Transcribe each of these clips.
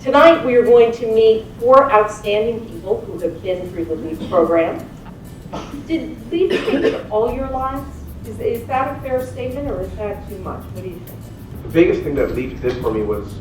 Tonight we are going to meet 4 outstanding people who have been through the LEAP program. Did LEAP change all your lives? Is that a fair statement, or is that too much? What do you think? The biggest thing that LEAP did for me was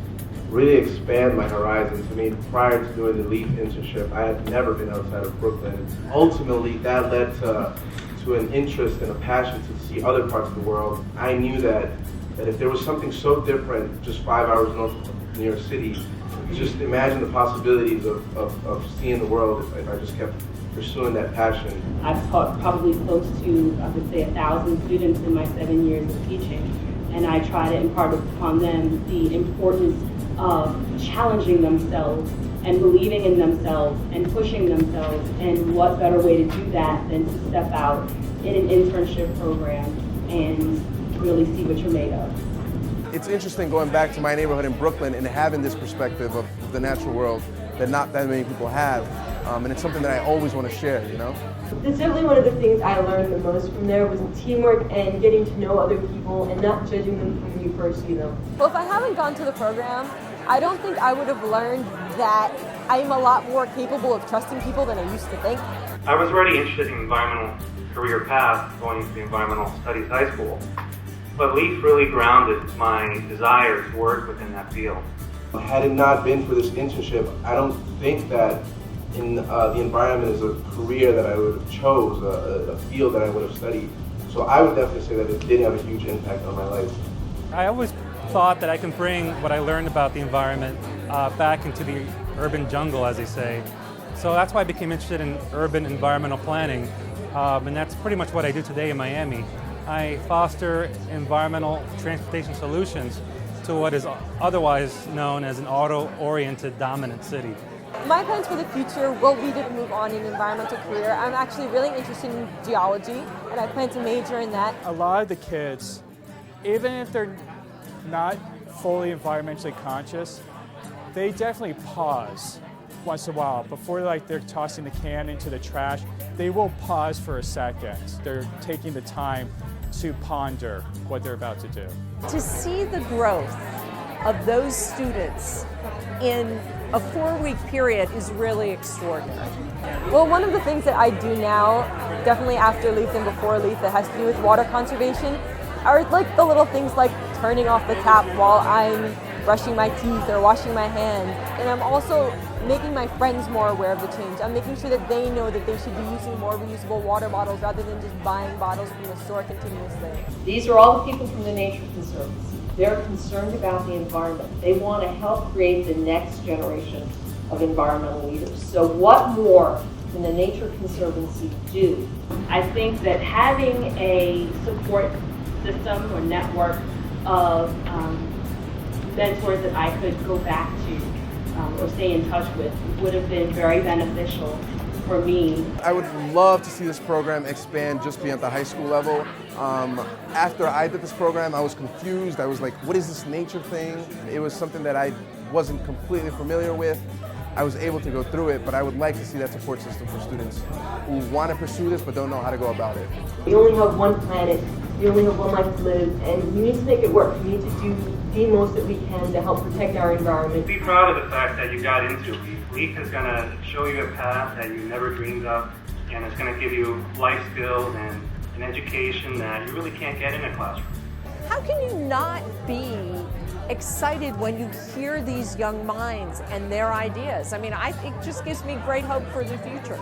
really expand my horizons. I mean, prior to doing the LEAP internship, I had never been outside of Brooklyn. Ultimately, that led to an interest and a passion to see other parts of the world. I knew that if there was something so different just 5 hours north of New York City, just imagine the possibilities of seeing the world if I just kept pursuing that passion. I've taught probably close to, I would say, 1,000 students in my 7 years of teaching, and I try to impart upon them the importance of challenging themselves and believing in themselves and pushing themselves, and what better way to do that than to step out in an internship program and really see what you're made of. It's interesting going back to my neighborhood in Brooklyn and having this perspective of the natural world that not that many people have, and it's something that I always want to share, you know? Certainly one of the things I learned the most from there was teamwork and getting to know other people and not judging them from when you first see them. Well, if I haven't gone to the program, I don't think I would have learned that I'm a lot more capable of trusting people than I used to think. I was already interested in environmental career path going to the environmental studies high school, but LEAP really grounded my desire to work within that field. Had it not been for this internship, I don't think that the environment is a career that I would have chose, a field that I would have studied. So I would definitely say that it did have a huge impact on my life. I always thought that I can bring what I learned about the environment back into the urban jungle, as they say. So that's why I became interested in urban environmental planning, and that's pretty much what I do today in Miami. I foster environmental transportation solutions to what is otherwise known as an auto-oriented dominant city. My plans for the future will be to move on in an environmental career. I'm actually really interested in geology, and I plan to major in that. A lot of the kids, even if they're not fully environmentally conscious, they definitely pause once in a while before they're tossing the can into the trash. They will pause for a second. They're taking the time to ponder what they're about to do. To see the growth of those students in a 4-week period is really extraordinary. Well, one of the things that I do now, definitely after LEAP and before LEAP, that has to do with water conservation, are like the little things like turning off the tap while I'm brushing my teeth or washing my hands. And I'm also making my friends more aware of the change. I'm making sure that they know that they should be using more reusable water bottles rather than just buying bottles from the store continuously. These are all the people from the Nature Conservancy. They're concerned about the environment. They want to help create the next generation of environmental leaders. So what more can the Nature Conservancy do? I think that having a support system or network of mentors that I could go back to or stay in touch with would have been very beneficial for me. I would love to see this program expand just beyond the high school level. After I did this program, I was confused. I was like, what is this nature thing? It was something that I wasn't completely familiar with. I was able to go through it, but I would like to see that support system for students who want to pursue this but don't know how to go about it. We only have one planet, we only have one life to live, and we need to make it work. We need to do the most that we can to help protect our environment. Be proud of the fact that you got into LEAP. LEAP is going to show you a path that you never dreamed of, and it's going to give you life skills and an education that you really can't get in a classroom. How can you not be excited when you hear these young minds and their ideas? I mean, it just gives me great hope for the future.